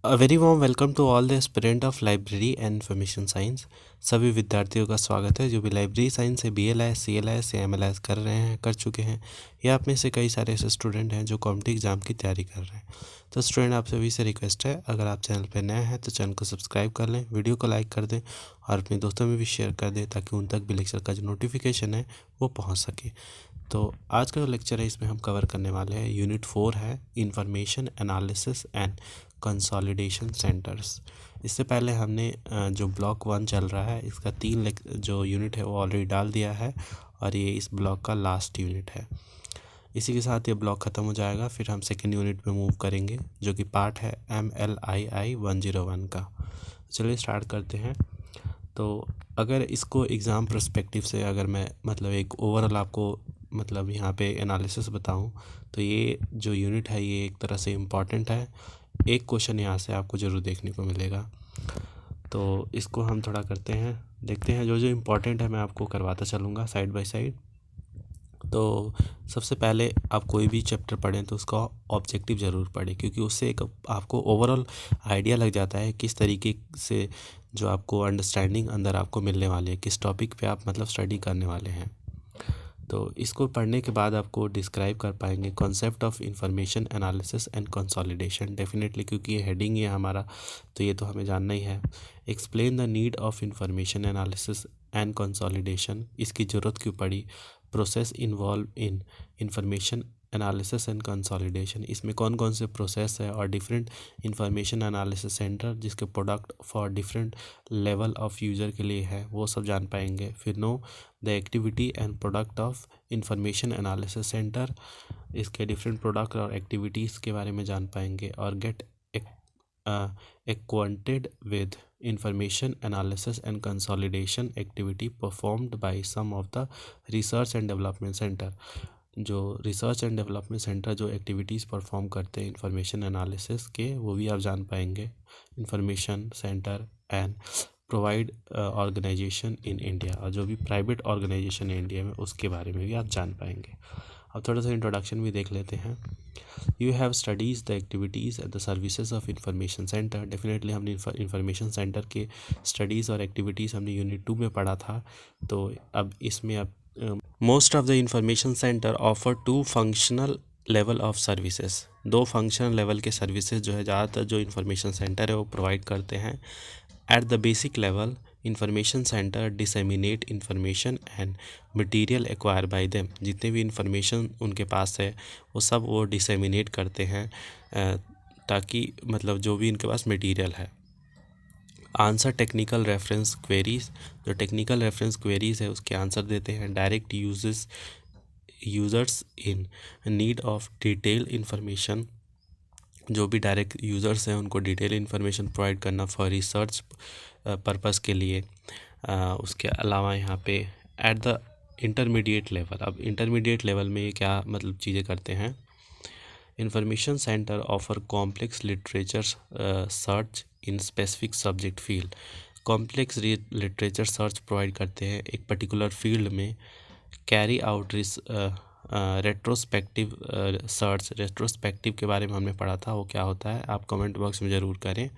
Very warm welcome to all the aspirant of library and information science. सभी विद्यार्थियों का स्वागत है जो भी लाइब्रेरी साइंस से BLS CLS या MLS कर रहे हैं, कर चुके हैं, या आप में से कई सारे ऐसे स्टूडेंट हैं जो कॉम्पिटिटिव एग्जाम की तैयारी कर रहे हैं। तो स्टूडेंट, आप सभी से रिक्वेस्ट है, अगर आप चैनल पर नए हैं तो चैनल को सब्सक्राइब कर लें, वीडियो को लाइक कर दें और अपने दोस्तों में भी शेयर कर दें ताकि उन तक भी लेक्चर का जो नोटिफिकेशन है वो पहुँच सके। तो आज का जो लेक्चर है इसमें हम कवर करने वाले हैं यूनिट 4 है information analysis and consolidation centres. इससे पहले हमने जो ब्लॉक 1 चल रहा है इसका 3 जो यूनिट है वो ऑलरेडी डाल दिया है और ये इस ब्लॉक का लास्ट यूनिट है। इसी के साथ ये ब्लॉक ख़त्म हो जाएगा, फिर हम सेकेंड यूनिट में मूव करेंगे जो कि पार्ट है MLII 101 का। चलिए स्टार्ट करते हैं। तो अगर इसको एग्ज़ाम पर्सपेक्टिव से अगर मैं मतलब एक ओवरऑल आपको मतलब यहाँ पे एनालिसिस बताऊँ तो ये जो यूनिट है ये एक तरह से इम्पॉर्टेंट है। एक क्वेश्चन यहाँ से आपको ज़रूर देखने को मिलेगा, तो इसको हम थोड़ा करते हैं, देखते हैं। जो जो इम्पोर्टेंट है मैं आपको करवाता चलूँगा साइड बाय साइड। तो सबसे पहले आप कोई भी चैप्टर पढ़ें तो उसका ऑब्जेक्टिव ज़रूर पढ़ें, क्योंकि उससे एक आपको ओवरऑल आइडिया लग जाता है किस तरीके से जो आपको अंडरस्टैंडिंग अंदर आपको मिलने वाली है, किस टॉपिक पे आप मतलब स्टडी करने वाले हैं। तो इसको पढ़ने के बाद आपको डिस्क्राइब कर पाएंगे concept of information analysis and consolidation, definitely, क्योंकि ये हेडिंग है हमारा तो ये तो हमें जानना ही है। Explain the need of information analysis and consolidation, इसकी ज़रूरत क्यों पड़ी। Process involve in information analysis and consolidation, इसमें कौन कौन से प्रोसेस है और डिफरेंट इंफॉर्मेशन एनालिसिस सेंटर जिसके product for different level of user के लिए है वो सब जान पाएंगे। फिर know the activity and product of information analysis centre, इसके डिफरेंट प्रोडक्ट और एक्टिविटीज़ के बारे में जान पाएंगे। और gate acquainted with information analysis and consolidation activity performed by some of the research and development center, जो रिसर्च एंड डेवलपमेंट सेंटर जो एक्टिविटीज़ परफॉर्म करते हैं इंफॉर्मेशन एनालिसिस के, वो भी आप जान पाएंगे। Information centre and provide organisation in India, और जो भी प्राइवेट ऑर्गेनाइजेशन है इंडिया में उसके बारे में भी आप जान पाएंगे। अब थोड़ा सा इंट्रोडक्शन भी देख लेते हैं। You have studies the activities and the services of information centre, definitely हमने इंफॉर्मेशन सेंटर के स्टडीज़ और एक्टिविटीज़ हमने यूनिट 2 में पढ़ा था। तो अब इसमें अब most of the information centre offer 2 functional level of services, 2 functional level के सर्विसेज जो है ज़्यादातर जो इंफॉर्मेशन सेंटर है वो प्रोवाइड करते हैं। At the basic level information centre disseminate information and material acquire bye them, जितने भी इंफॉर्मेशन उनके पास है वो सब वो डिसेमिनेट करते हैं ताकि मतलब जो भी इनके पास मटेरियल है। आंसर टेक्निकल रेफरेंस क्वेरीज, जो टेक्निकल रेफरेंस क्वेरीज है उसके आंसर देते हैं। Direct users in need of detail information, जो भी डायरेक्ट यूज़र्स हैं उनको डिटेल इन्फॉर्मेशन प्रोवाइड करना फॉर रिसर्च पर्पस के लिए। उसके अलावा यहाँ पे एट द इंटरमीडिएट लेवल, अब इंटरमीडिएट लेवल में ये क्या मतलब चीज़ें करते हैं। Information centre offer complex literature search in specific subject field, complex literature search provide करते हैं एक पर्टिकुलर फील्ड में। Carry out retrospective search, retrospective के बारे में हमने पढ़ा था, वो क्या होता है आप कमेंट बॉक्स में ज़रूर करें।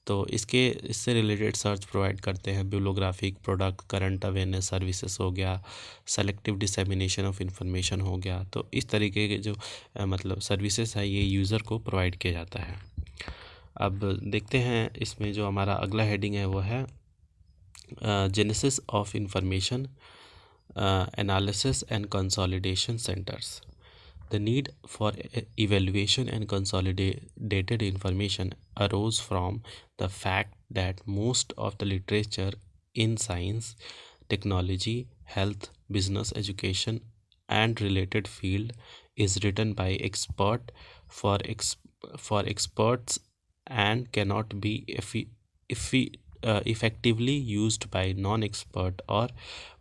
तो इससे रिलेटेड सर्च प्रोवाइड करते हैं। Bibliographic product, current awareness services हो गया, सेलेक्टिव डिसेमिनेशन ऑफ इंफॉर्मेशन हो गया। तो इस तरीके के जो मतलब सर्विसेज है ये यूज़र को प्रोवाइड किया जाता है। अब देखते हैं इसमें जो हमारा अगला हेडिंग है वो है genesis of information analysis and consolidation centers. The need for evaluation and consolidated information arose from the fact that most of the literature in science, technology, health, business, education, and related field is written by for experts and cannot be effectively used by non-expert or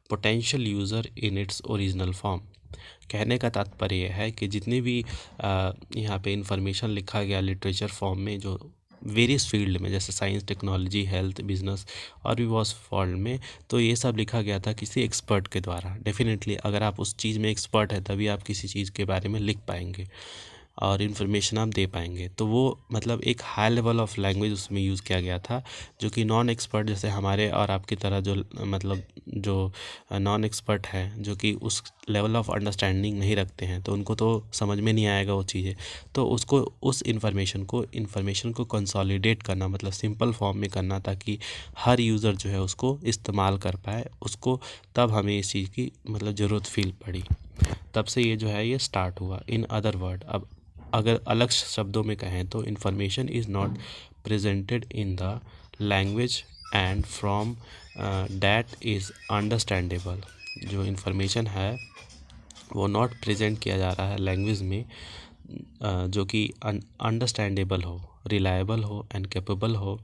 potential user in its original form. कहने का तात्पर्य यह है कि जितनी भी यहाँ पे इंफॉर्मेशन लिखा गया लिटरेचर फॉर्म में, जो वेरियस फील्ड में जैसे साइंस, टेक्नोलॉजी, हेल्थ, बिजनेस और भी बहुत फील्ड में, तो ये सब लिखा गया था किसी एक्सपर्ट के द्वारा। डेफिनेटली अगर आप उस चीज़ में एक्सपर्ट है तभी आप किसी चीज़ के बारे में लिख पाएंगे। और इन्फॉर्मेशन आप दे पाएंगे। तो वो मतलब एक हाई लेवल ऑफ लैंग्वेज उसमें यूज़ किया गया था, जो कि नॉन एक्सपर्ट जैसे हमारे और आपकी तरह जो मतलब जो नॉन एक्सपर्ट है, जो कि उस लेवल ऑफ अंडरस्टैंडिंग नहीं रखते हैं, तो उनको तो समझ में नहीं आएगा वो चीज़ें। तो उसको उस इन्फॉर्मेशन को कंसोलिडेट करना, मतलब सिंपल फॉर्म में करना, ताकि हर यूज़र जो है उसको इस्तेमाल कर पाए उसको, तब हमें इस चीज़ की मतलब ज़रूरत फील पड़ी। तब से ये जो है ये स्टार्ट हुआ। इन अदर वर्ड, अब अगर अलग शब्दों में कहें तो information is not presented in the language and from that is understandable. जो इन्फॉर्मेशन है वो नॉट प्रेजेंट किया जा रहा है लैंग्वेज में जो कि अंडरस्टैंडेबल हो, रिलायबल हो एंड कैपेबल हो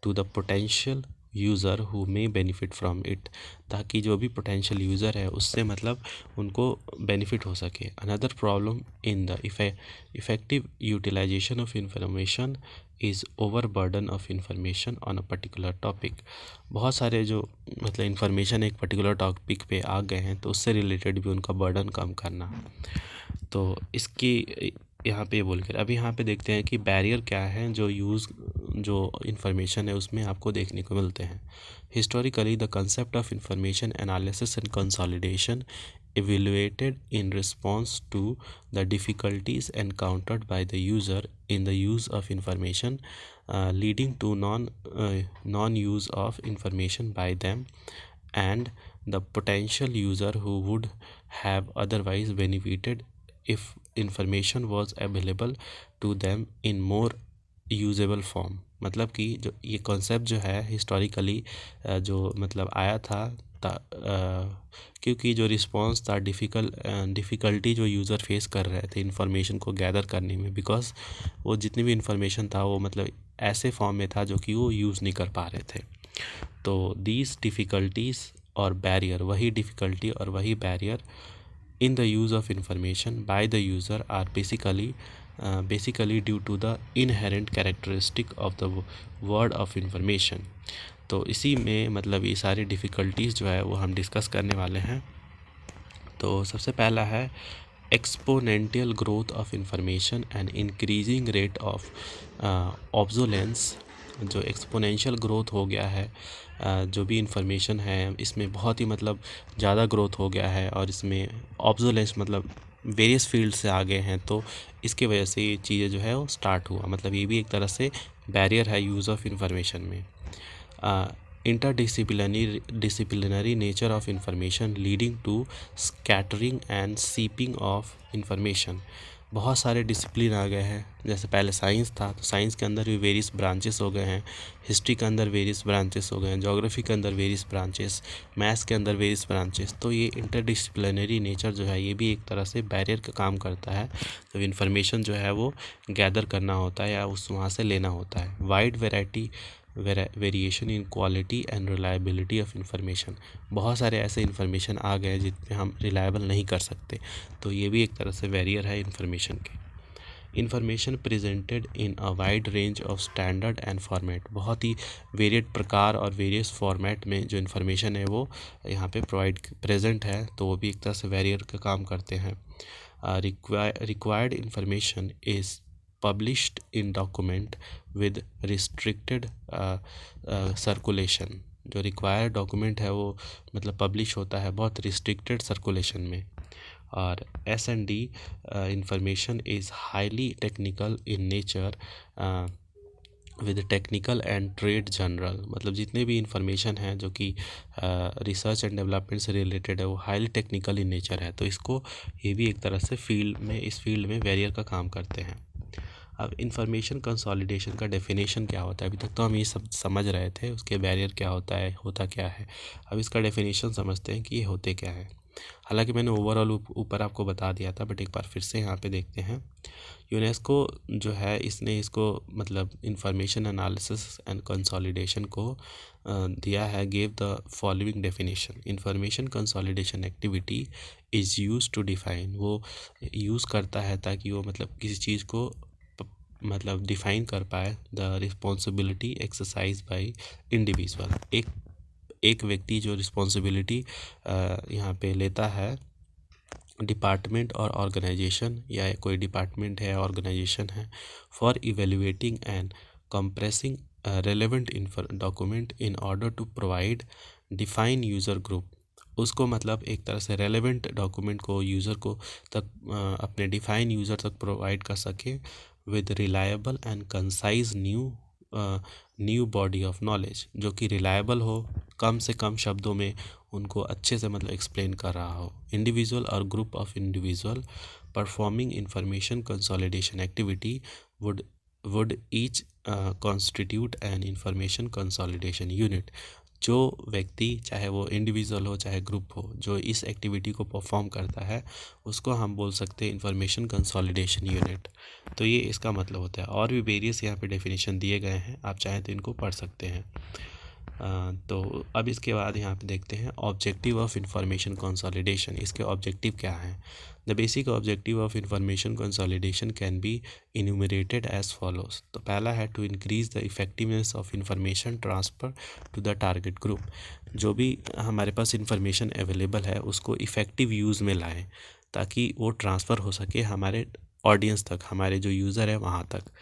to the potential user who may benefit from it, ताकि जो भी पोटेंशियल यूज़र है उससे मतलब उनको बेनिफिट हो सके। Another problem in the effective utilisation of information is over burden of information on a particular topic. बहुत सारे जो मतलब इंफॉर्मेशन एक पर्टिकुलर टॉपिक पे आ गए हैं, तो उससे रिलेटेड भी उनका बर्डन कम करना। तो इसकी यहाँ पे बोलकर अभी यहाँ पे देखते हैं कि बैरियर क्या है जो इन्फॉर्मेशन है उसमें आपको देखने को मिलते हैं। Historically the concept of information analysis and consolidation evaluated in response to the difficulties encountered by the user in the use of information, leading to non-use of information by them and the potential user who would have otherwise benefited if information was available to them in more usable form. मतलब कि जो ये concept जो है historically जो मतलब आया था क्योंकि जो रिस्पॉन्स था डिफ़िकल्टी जो यूज़र फेस कर रहे थे इन्फॉर्मेशन को गैदर करने में, बिकॉज वो जितनी भी इन्फॉर्मेशन था वो मतलब ऐसे फॉर्म में था जो कि वो यूज़ नहीं कर पा रहे थे। तो दीज डिफ़िकल्टीज़ और बैरियर, वही डिफ़िकल्टी और वही barrier in the use of information by the user are basically due to the inherent characteristic of the word of information। तो इसी में मतलब ये सारी डिफ़िकल्टीज़ जो है वो हम डिस्कस करने वाले हैं। तो सबसे पहला है exponential growth of information and increasing rate of obsolescence. जो एक्सपोनेंशियल ग्रोथ हो गया है, जो भी इंफॉर्मेशन है इसमें बहुत ही मतलब ज़्यादा ग्रोथ हो गया है, और इसमें ऑब्सोलेंस मतलब वेरियस फील्ड से आ गए हैं, तो इसके वजह से ये चीज़ें जो है वो स्टार्ट हुआ। मतलब ये भी एक तरह से बैरियर है यूज़ ऑफ इंफॉर्मेशन में। interdisciplinary nature of information leading to scattering and seeping of information। बहुत सारे डिसिप्लिन आ गए हैं। जैसे पहले साइंस था, तो साइंस के अंदर भी वेरियस ब्रांचेस हो गए हैं, हिस्ट्री के अंदर वेरियस ब्रांचेस हो गए हैं, ज्योग्राफी के अंदर वेरियस ब्रांचेस, मैथ्स के अंदर वेरियस ब्रांचेस। तो ये इंटरडिसिप्लिनरी नेचर जो है ये भी एक तरह से बैरियर का काम करता है। तो इन्फॉर्मेशन जो है वो गैदर करना होता है या उस वहाँ से लेना होता है। Wide variation in quality and reliability of information. बहुत सारे ऐसे इन्फॉर्मेशन आ गए जिन पे हम रिलायबल नहीं कर सकते, तो ये भी एक तरह से बैरियर है इन्फॉर्मेशन के। Information presented in a wide range of standard and format. बहुत ही वेरिएड प्रकार और वेरियस फॉर्मेट में जो इन्फॉर्मेशन है वो यहाँ पे प्रेजेंट है, तो वो भी एक तरह से बैरियर का काम करते हैं। Required information is published in document with restricted circulation। जो रिक्वायर्ड डॉक्यूमेंट है वो मतलब पब्लिश होता है बहुत रिस्ट्रिक्टेड सर्कुलेशन में। और S&D information is highly technical in nature with technical and trade general. मतलब जितने भी इंफॉर्मेशन हैं जो कि रिसर्च एंड डेवलपमेंट से रिलेटेड है वो हाईली टेक्निकल इन नेचर है, तो इसको ये भी एक तरह से इस फील्ड में बैरियर का काम करते हैं। अब इंफॉर्मेशन कंसोलिडेशन का डेफिनेशन क्या होता है? अभी तक तो हम ये सब समझ रहे थे, उसके बैरियर क्या होता है, होता क्या है। अब इसका डेफिनेशन समझते हैं कि ये होते क्या है। हालांकि मैंने ओवरऑल ऊपर आपको बता दिया था, बट एक बार फिर से यहाँ पे देखते हैं। यूनेस्को जो है इसने इसको मतलब इंफॉर्मेशन एनालिसिस एंड कंसोलिडेशन को दिया है, gave the following definition. Information consolidation activity is use to define. वो यूज़ करता है ताकि वो मतलब किसी चीज़ को मतलब डिफाइन कर पाए। The responsibility exercise by individual. एक व्यक्ति जो रिस्पॉन्सिबिलिटी यहाँ पे लेता है डिपार्टमेंट और ऑर्गेनाइजेशन, या कोई डिपार्टमेंट है ऑर्गेनाइजेशन है, for evaluating and compressing relevant document in order to provide define user group. उसको मतलब एक तरह से रेलेवेंट डॉक्यूमेंट को यूज़र को तक अपने डिफाइन यूज़र तक प्रोवाइड कर सके with reliable and concise new body of knowledge, जो कि रिलायबल हो, कम से कम शब्दों में उनको अच्छे से मतलब एक्सप्लेन कर रहा हो। इंडिविजुअल और group of individual performing information consolidation activity would each constitute an information consolidation unit. जो व्यक्ति, चाहे वो इंडिविजुअल हो चाहे ग्रुप हो, जो इस एक्टिविटी को परफॉर्म करता है उसको हम बोल सकते हैं इंफॉर्मेशन कंसोलिडेशन यूनिट। तो ये इसका मतलब होता है। और भी वेरियस यहाँ पे डेफिनेशन दिए गए हैं, आप चाहें तो इनको पढ़ सकते हैं। तो अब इसके बाद यहाँ पे देखते हैं ऑब्जेक्टिव ऑफ इंफॉर्मेशन कंसोलिडेशन। इसके ऑब्जेक्टिव क्या हैं? The basic objective of information consolidation can be enumerated as follows. तो पहला है to increase the effectiveness of information transfer to the target group. जो भी हमारे पास इंफॉर्मेशन अवेलेबल है उसको इफ़ेक्टिव यूज़ में लाएं ताकि वो ट्रांसफ़र हो सके हमारे ऑडियंस तक, हमारे जो यूज़र है वहाँ तक।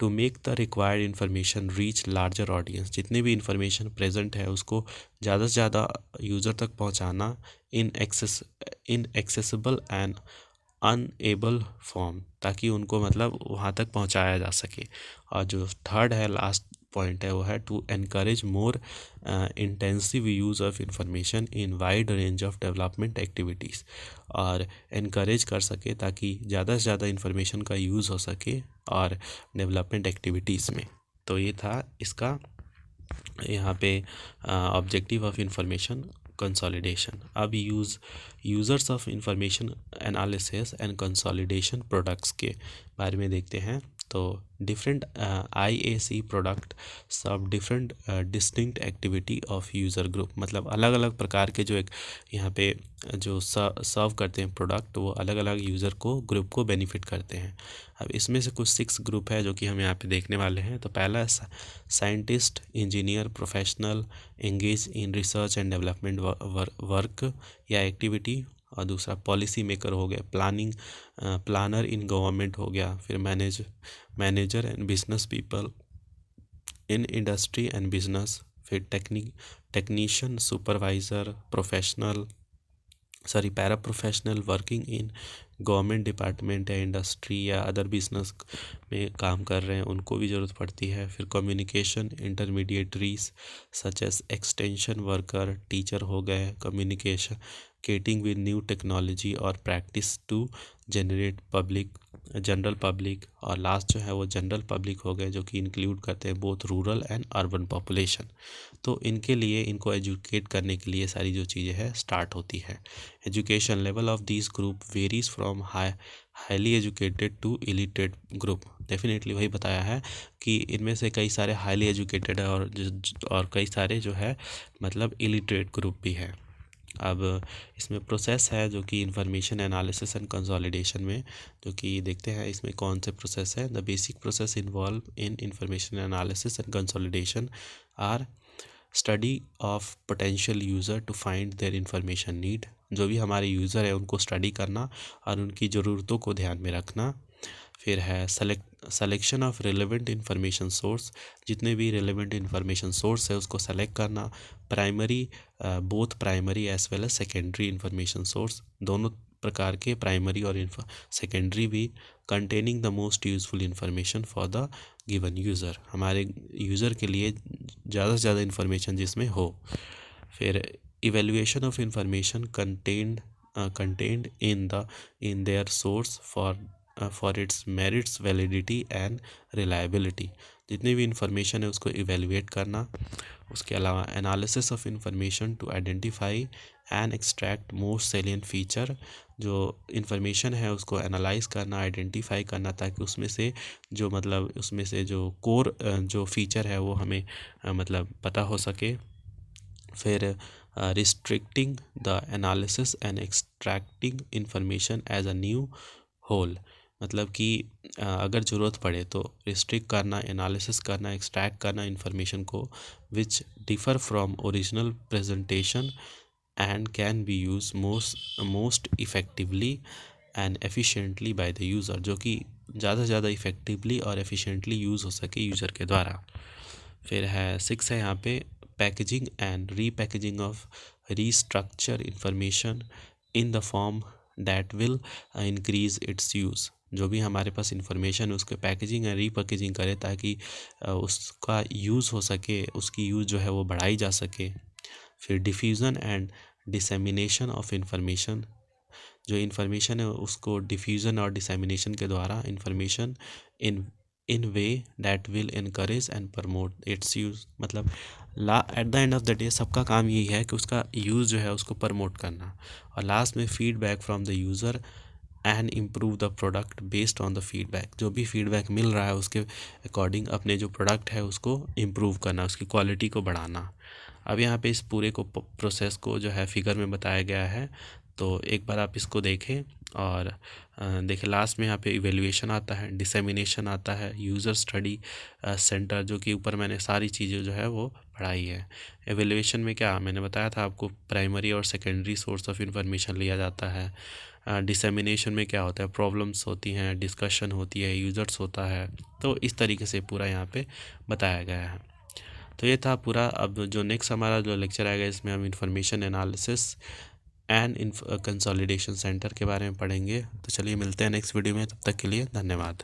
To make the required information reach larger audience. जितनी भी इंफॉर्मेशन प्रेजेंट है उसको ज़्यादा से ज़्यादा यूज़र तक पहुंचाना इन एक्सेसिबल एंड अनएबल फॉर्म, ताकि उनको मतलब वहाँ तक पहुँचाया जा सके। और जो थर्ड है, लास्ट पॉइंट है, वो है to encourage more intensive use of information in wide range of development activities. और इनकरेज कर सके ताकि ज़्यादा से ज़्यादा इंफॉर्मेशन का यूज़ हो सके और डेवलपमेंट एक्टिविटीज़ में। तो ये था इसका यहाँ पे ऑब्जेक्टिव ऑफ इंफॉर्मेशन कंसोलिडेशन। अब users of information analysis and consolidation products के बारे में देखते हैं। तो different IAC product serve different distinct activity of user group. मतलब अलग अलग प्रकार के जो एक यहाँ पे जो सर्व करते हैं प्रोडक्ट, वो अलग अलग यूज़र को, ग्रुप को बेनिफिट करते हैं। अब इसमें से कुछ 6 ग्रुप है जो कि हम यहाँ पे देखने वाले हैं। तो पहला है scientist, engineer, professional engage in research and development work या एक्टिविटी। और दूसरा पॉलिसी मेकर हो गया, प्लानर इन गवर्नमेंट हो गया। फिर manager and business people in industry and business. फिर technician, supervisor, para professional working in government department या इंडस्ट्री या अदर बिजनेस में काम कर रहे हैं, उनको भी ज़रूरत पड़ती है। फिर communication intermediaries such as extension worker, teacher हो गए, कम्युनिकेशन केटिंग विद न्यू टेक्नोलॉजी और practice to generate general public. और लास्ट जो है वो जनरल पब्लिक हो गए, जो कि इंक्लूड करते हैं both rural and urban population. तो इनके लिए, इनको एजुकेट करने के लिए सारी जो चीज़ें हैं स्टार्ट होती है। Education level of this group varies from highly educated to illiterate group. Definitely वही बताया है कि इनमें से कई सारे हाईली एजुकेटेड है और कई सारे जो है मतलब इलिटरेट ग्रुप भी है। अब इसमें प्रोसेस है जो कि इंफॉर्मेशन एनालिसिस एंड कंसोलिडेशन में, जो कि देखते हैं इसमें कौन से प्रोसेस है। The basic process involve in information analysis and consolidation are study of potential user to find their information need. जो भी हमारे यूज़र है उनको स्टडी करना और उनकी ज़रूरतों को ध्यान में रखना। फिर है selection of relevant information source. जितने भी रिलेवेंट इंफॉर्मेशन सोर्स है उसको सेलेक्ट करना। Both primary as well as secondary information source, दोनों प्रकार के प्राइमरी और सेकेंडरी भी, containing the most useful information for the given user. हमारे यूज़र के लिए ज़्यादा से ज़्यादा इंफॉर्मेशन जिसमें हो। फिर evaluation of information contained in their source for its merits, validity and reliability. जितनी भी इंफॉर्मेशन है उसको इवेलुएट करना। उसके अलावा analysis of information to identify and extract most salient feature. जो इंफॉर्मेशन है उसको एनालाइज करना, आइडेंटिफाई करना, ताकि उसमें से जो कोर जो फीचर है वो हमें मतलब पता हो सके। फिर restricting the analysis and extracting information as a new whole. मतलब कि अगर ज़रूरत पड़े तो रिस्ट्रिक्ट करना, एनालिसिस करना, एक्सट्रैक्ट करना इंफॉर्मेशन को, which differ from original presentation and can be used most effectively and efficiently by the user, जो कि ज़्यादा से ज़्यादा इफ़ेक्टिवली और एफिशिएंटली यूज़ हो सके यूज़र के द्वारा। फिर है 6 है यहाँ पे packaging and repackaging of restructure information in the form that will increase its use. जो भी हमारे पास इंफॉर्मेशन है उसके पैकेजिंग एंड रीपैकेजिंग करें ताकि उसका यूज़ हो सके, उसकी यूज़ जो है वो बढ़ाई जा सके। फिर diffusion and dissemination of information, जो इन्फॉर्मेशन है उसको डिफ्यूज़न और डिसेमिनेशन के द्वारा information in way that will encourage and promote its use. मतलब at the end of the day सबका काम यही है कि उसका यूज़ जो है उसको प्रमोट करना। और लास्ट में feedback from the user and improve the product based on the feedback, जो भी फीडबैक मिल रहा है उसके अकॉर्डिंग अपने जो प्रोडक्ट है उसको इम्प्रूव करना, उसकी क्वालिटी को बढ़ाना। अब यहाँ पे इस पूरे को प्रोसेस को जो है फिगर में बताया गया है, तो एक बार आप इसको देखें और देखें लास्ट में यहाँ पे इवेल्युएशन आता है, डिसेमिनेशन आता है, यूज़र स्टडी सेंटर, जो कि ऊपर मैंने सारी चीज़ें जो है वो पढ़ाई है। इवेल्युएशन में क्या मैंने बताया था आपको, प्राइमरी और सेकेंडरी सोर्स ऑफ इंफॉर्मेशन लिया जाता है। डिसेमिनेशन में क्या होता है, प्रॉब्लम्स होती हैं, डिस्कशन होती है, यूज़र्स होता है। तो इस तरीके से पूरा यहाँ पे बताया गया है। तो ये था पूरा। अब जो नेक्स्ट हमारा जो लेक्चर आएगा इसमें हम information analysis and consolidation centre के बारे में पढ़ेंगे। तो चलिए मिलते हैं नेक्स्ट वीडियो में, तब तक के लिए धन्यवाद।